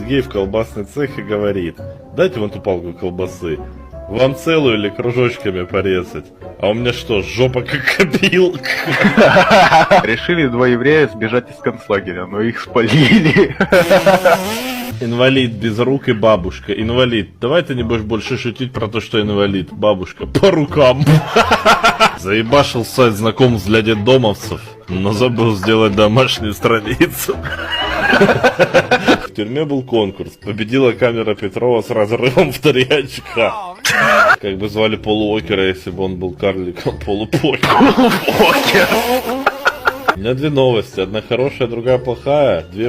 Сергей в колбасный цех и говорит: дайте вон ту палку колбасы. Вам целую или кружочками порезать? А у меня что, жопа как копилка? Решили два еврея сбежать из концлагеря, но их спалили. Инвалид без рук и бабушка. Инвалид, давай ты не будешь больше шутить про то, что инвалид. Бабушка, по рукам. Заебашил сайт знакомств для детдомовцев, но забыл сделать домашнюю страницу. В тюрьме был конкурс. Победила камера Петрова с разрывом в 3 очка. Как бы звали Полу Уокера, если бы он был карликом? Полу Покер. У меня 2 новости. Одна хорошая, другая плохая. 2